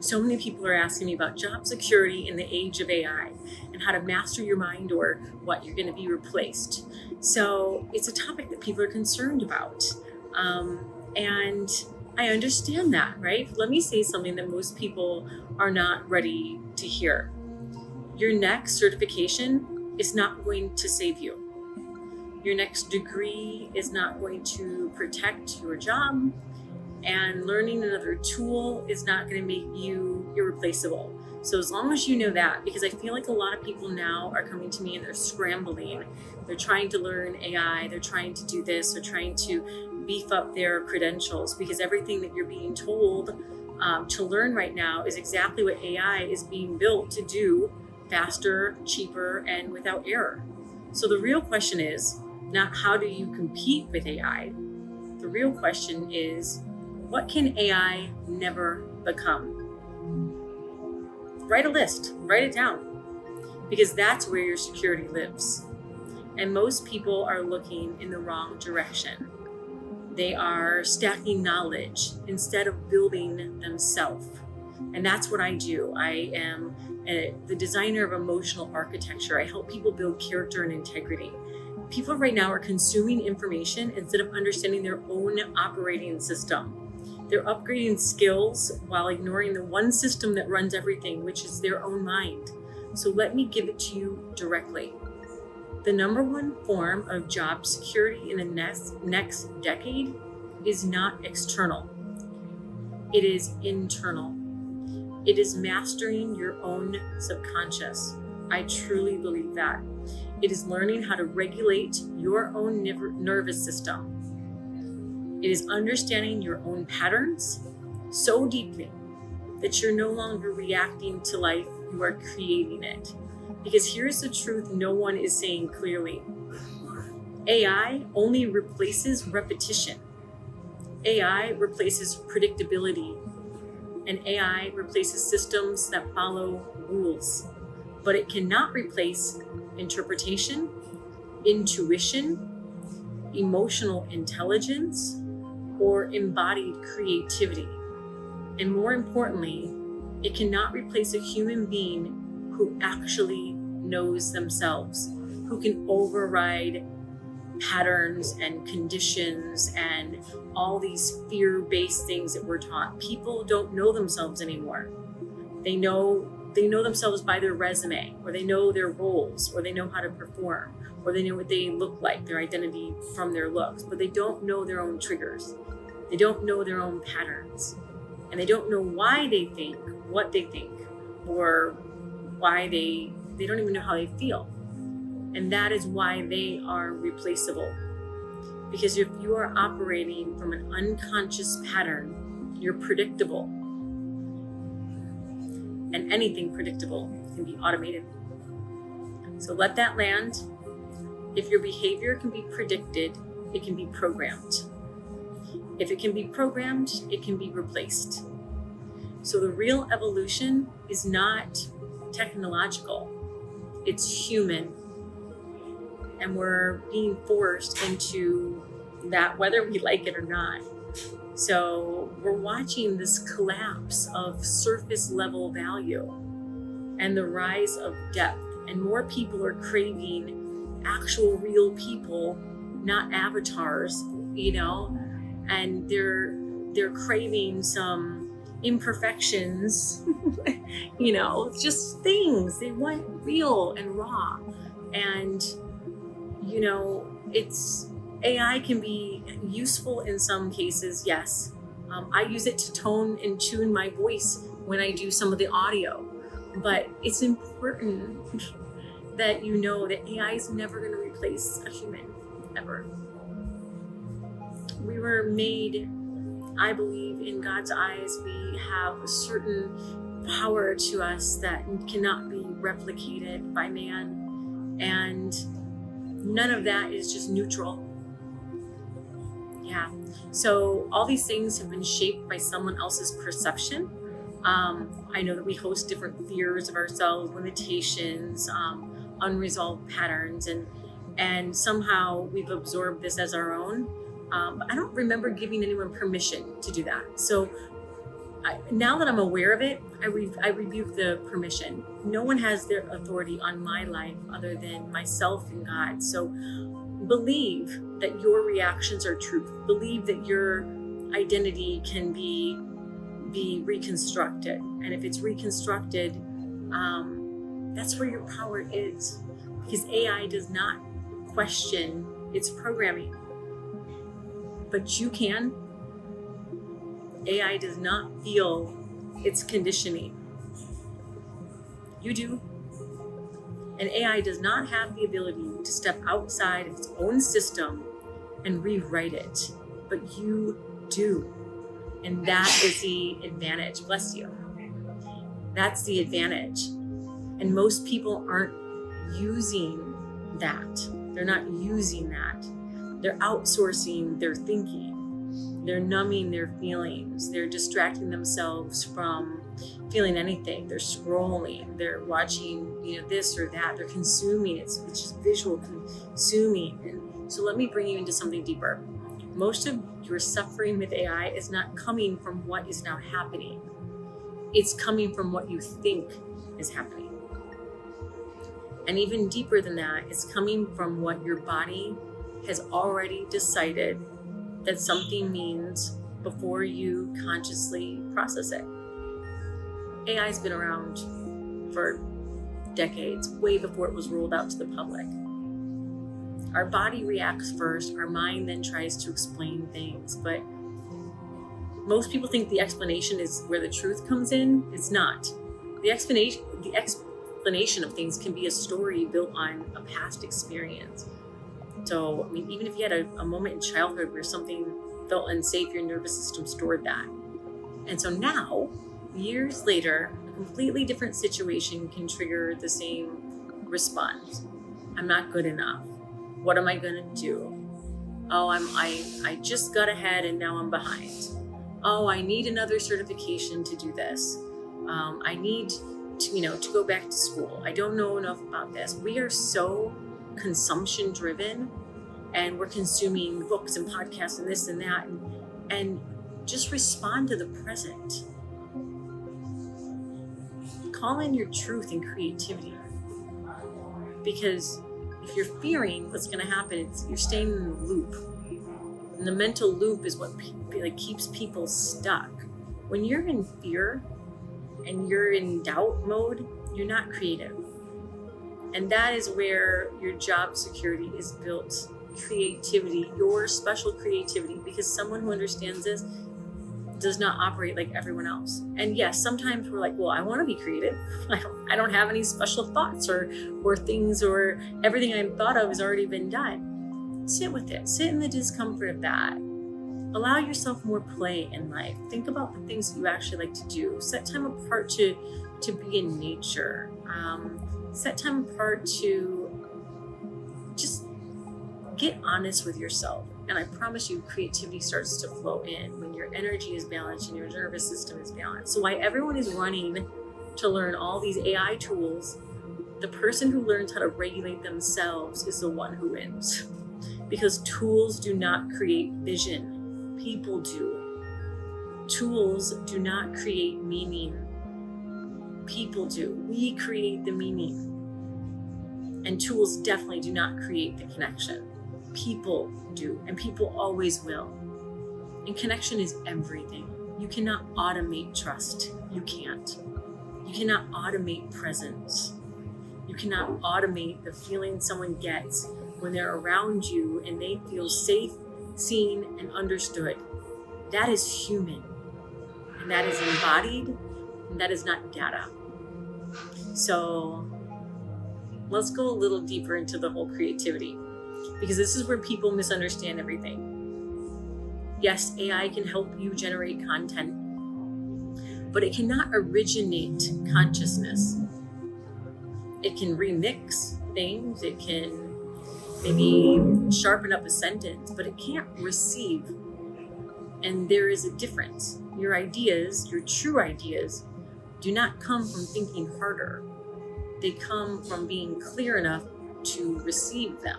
So many people are asking me about job security in the age of AI and how to master your mind or what you're going to be replaced. So it's a topic that people are concerned about. And I understand that, right? Let me say something that most people are not ready to hear. Your next certification is not going to save you. Your next degree is not going to protect your job. And learning another tool is not going to make you irreplaceable. So as long as you know that, because I feel like a lot of people now are coming to me and they're scrambling. They're trying to learn AI. They're trying to do this. They're trying to beef up their credentials because everything that you're being told to learn right now is exactly what AI is being built to do, faster, cheaper, and without error. So the real question is not how do you compete with AI? The real question is, what can AI never become? Write a list, write it down, because that's where your security lives. And most people are looking in the wrong direction. They are stacking knowledge instead of building themselves. And that's what I do. I am the designer of emotional architecture. I help people build character and integrity. People right now are consuming information instead of understanding their own operating system. They're upgrading skills while ignoring the one system that runs everything, which is their own mind. So let me give it to you directly. The number one form of job security in the next decade is not external. It is internal. It is mastering your own subconscious. I truly believe that. It is learning how to regulate your own nervous system. It is understanding your own patterns so deeply that you're no longer reacting to life, you are creating it. Because here's the truth no one is saying clearly. AI only replaces repetition. AI replaces predictability. And AI replaces systems that follow rules. But it cannot replace interpretation, intuition, emotional intelligence, or embodied creativity. And more importantly, it cannot replace a human being who actually knows themselves, who can override patterns and conditions and all these fear-based things that we're taught. People don't know themselves anymore. They know themselves by their resume, or they know their roles, or they know how to perform, or they know what they look like, their identity from their looks, but they don't know their own triggers. They don't know their own patterns, and they don't know why they think what they think, or why they don't even know how they feel. And that is why they are replaceable. Because if you are operating from an unconscious pattern, you're predictable. And anything predictable can be automated. So let that land. If your behavior can be predicted, it can be programmed. If it can be programmed, it can be replaced. So the real evolution is not technological, it's human. And we're being forced into that whether we like it or not. So we're watching this collapse of surface level value and the rise of depth. And more people are craving actual real people, not avatars, and they're craving some imperfections, just things. They want real and raw. And, AI can be useful in some cases, yes. I use it to tone and tune my voice when I do some of the audio. But it's important that you know that AI is never going to replace a human, ever. We were made, I believe, in God's eyes, we have a certain power to us that cannot be replicated by man. And none of that is just neutral. Yeah. So all these things have been shaped by someone else's perception. I know that we host different fears of ourselves, limitations, unresolved patterns, and somehow we've absorbed this as our own. But I don't remember giving anyone permission to do that. So now that I'm aware of it, I rebuke the permission. No one has their authority on my life other than myself and God. So believe that your reactions are truth. Believe that your identity can be reconstructed. And if it's reconstructed, that's where your power is. Because AI does not question its programming. But you can. AI does not feel its conditioning. You do. And AI does not have the ability to step outside of its own system and rewrite it. But you do. And that is the advantage. Bless you. That's the advantage. And most people aren't using that. They're not using that. They're outsourcing their thinking. They're numbing their feelings. They're distracting themselves from feeling anything. They're scrolling. They're watching, this or that. They're consuming. It's just visual consuming. And so let me bring you into something deeper. Most of your suffering with AI is not coming from what is now happening. It's coming from what you think is happening. And even deeper than that, it's coming from what your body has already decided that something means before you consciously process it. AI's been around for decades, way before it was rolled out to the public. Our body reacts first, our mind then tries to explain things, but most people think the explanation is where the truth comes in. It's not. The explanation of things can be a story built on a past experience. So, even if you had a moment in childhood where something felt unsafe, your nervous system stored that. And so now, years later, a completely different situation can trigger the same response. I'm not good enough. What am I going to do? Oh, I just got ahead and now I'm behind. Oh, I need another certification to do this. I need to go back to school. I don't know enough about this. We are so consumption driven, and we're consuming books and podcasts and this and that, and just respond to the present. Call in your truth and creativity, because if you're fearing what's going to happen, you're staying in the loop, and the mental loop is what keeps people stuck. When you're in fear and you're in doubt mode, you're not creative. And that is where your job security is built. Creativity, your special creativity, because someone who understands this does not operate like everyone else. And yes, sometimes we're like, well, I want to be creative. I don't have any special thoughts or things, or everything I've thought of has already been done. Sit with it. Sit in the discomfort of that. Allow yourself more play in life. Think about the things that you actually like to do. Set time apart to be in nature. Set time apart to just get honest with yourself. And I promise you, creativity starts to flow in when your energy is balanced and your nervous system is balanced. So why everyone is running to learn all these AI tools, the person who learns how to regulate themselves is the one who wins. Because tools do not create vision. People do. Tools do not create meaning. People do. We create the meaning. And tools definitely do not create the connection. People do, and people always will. And connection is everything. You cannot automate trust. You can't. You cannot automate presence. You cannot automate the feeling someone gets when they're around you and they feel safe, seen, and understood. That is human. And that is embodied, and that is not data. So let's go a little deeper into the whole creativity, because this is where people misunderstand everything. Yes, AI can help you generate content, but it cannot originate consciousness. It can remix things, it can maybe sharpen up a sentence, but it can't receive. And there is a difference. Your ideas, your true ideas, do not come from thinking harder. They come from being clear enough to receive them.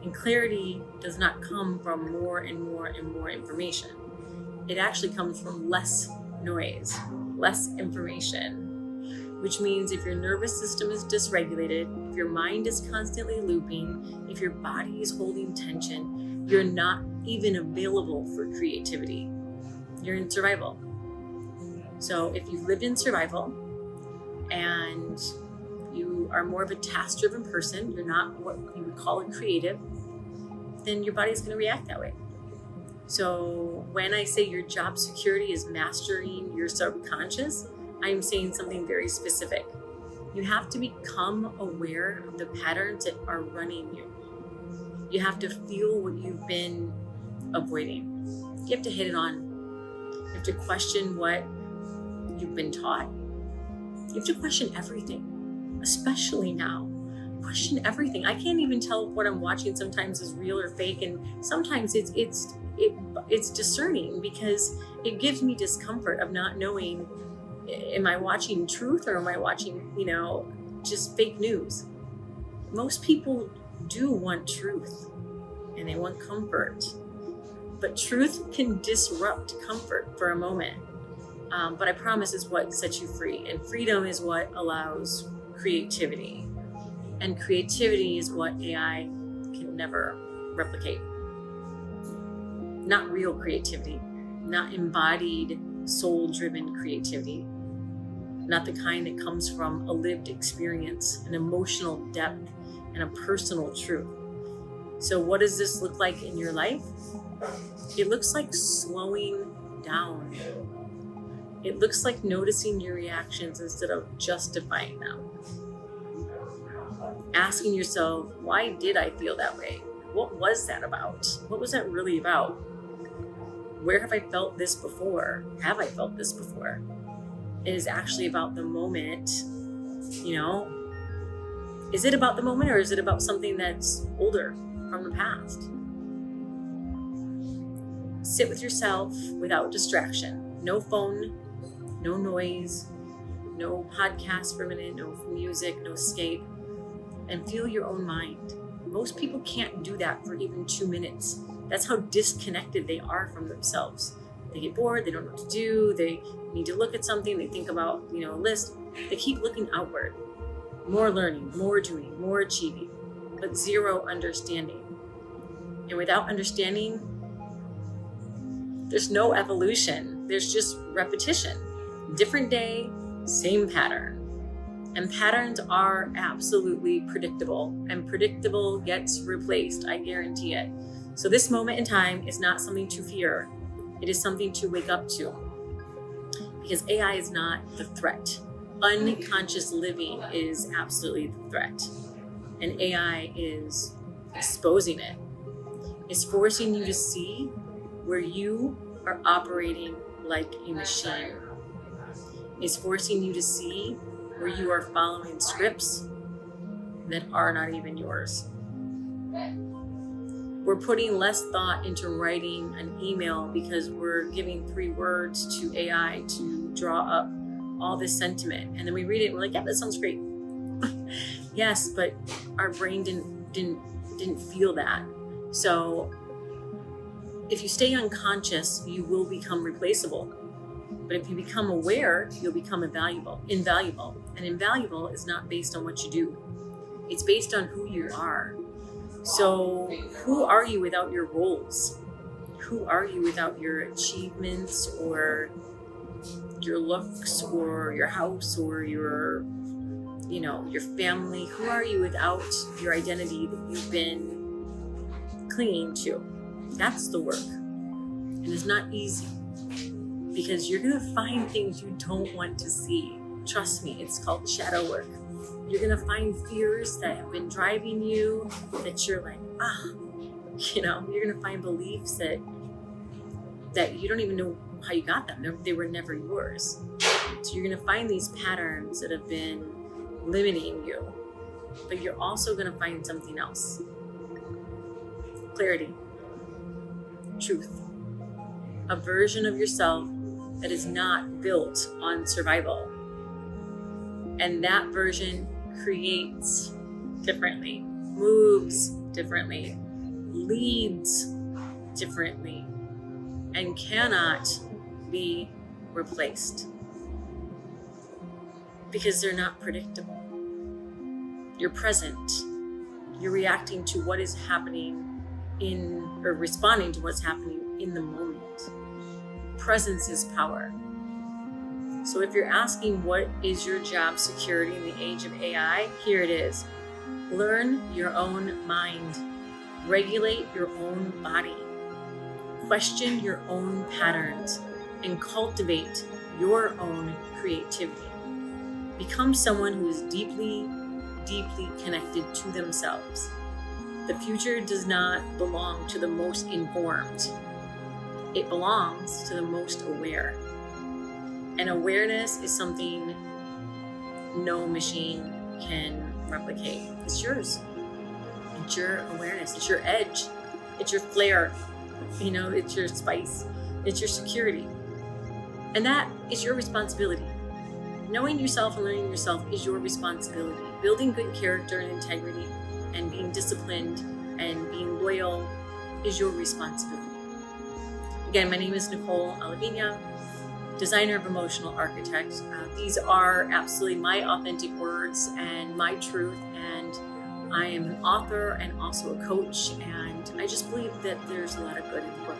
And clarity does not come from more and more and more information. It actually comes from less noise, less information, which means if your nervous system is dysregulated, if your mind is constantly looping, if your body is holding tension, you're not even available for creativity. You're in survival. So if you've lived in survival and you are more of a task-driven person, you're not what you would call a creative, then your body's going to react that way. So when I say your job security is mastering your subconscious, I'm saying something very specific. You have to become aware of the patterns that are running you. You have to feel what you've been avoiding. You have to hit it on. You have to question what you've been taught. You have to question everything, especially now. Question everything. I can't even tell if what I'm watching sometimes is real or fake, and sometimes it's discerning because it gives me discomfort of not knowing, am I watching truth or am I watching, just fake news? Most people do want truth and they want comfort, but truth can disrupt comfort for a moment. But I promise it's what sets you free, and freedom is what allows creativity. And creativity is what AI can never replicate. Not real creativity, not embodied, soul-driven creativity, not the kind that comes from a lived experience, an emotional depth, and a personal truth. So what does this look like in your life? It looks like slowing down. It looks like noticing your reactions instead of justifying them. Asking yourself, why did I feel that way? What was that about? What was that really about? Where have I felt this before? Have I felt this before? It is actually about the moment, Is it about the moment or is it about something that's older from the past? Sit with yourself without distraction. No phone, no noise, no podcast for a minute, no music, no escape. And feel your own mind. Most people can't do that for even 2 minutes. That's how disconnected they are from themselves. They get bored, they don't know what to do, they need to look at something, they think about, a list. They keep looking outward. More learning, more doing, more achieving, but zero understanding. And without understanding, there's no evolution. There's just repetition. Different day, same pattern. And patterns are absolutely predictable, and predictable gets replaced, I guarantee it. So this moment in time is not something to fear. It is something to wake up to, because AI is not the threat. Unconscious living is absolutely the threat, and AI is exposing it. It's forcing you to see where you are operating like a machine. It's forcing you to see where you are following scripts that are not even yours. We're putting less thought into writing an email because we're giving 3 words to AI to draw up all this sentiment. And then we read it and we're like, yeah, that sounds great. Yes, but our brain didn't feel that. So if you stay unconscious, you will become replaceable. But if you become aware, you'll become invaluable. And invaluable is not based on what you do. It's based on who you are. So who are you without your roles? Who are you without your achievements or your looks or your house or your family? Who are you without your identity that you've been clinging to? That's the work. And it's not easy, because you're going to find things you don't want to see. Trust me, it's called shadow work. You're going to find fears that have been driving you, that you're like, you're going to find beliefs that you don't even know how you got them. They were never yours. So you're going to find these patterns that have been limiting you, but you're also going to find something else. Clarity, truth, a version of yourself that is not built on survival. And that version creates differently, moves differently, leads differently, and cannot be replaced because they're not predictable. You're present. You're reacting to what is happening or responding to what's happening in the moment. Presence is power. So if you're asking what is your job security in the age of AI, here it is. Learn your own mind. Regulate your own body. Question your own patterns and cultivate your own creativity. Become someone who is deeply, deeply connected to themselves. The future does not belong to the most informed. It belongs to the most aware. And awareness is something no machine can replicate. It's yours. It's your awareness. It's your edge. It's your flair. It's your spice. It's your security. And that is your responsibility. Knowing yourself and learning yourself is your responsibility. Building good character and integrity and being disciplined and being loyal is your responsibility. Again, my name is Nicole, Oliveena, designer of emotional architect. These are absolutely my authentic words and my truth, and I am an author and also a coach, and I just believe that there's a lot of good in the world.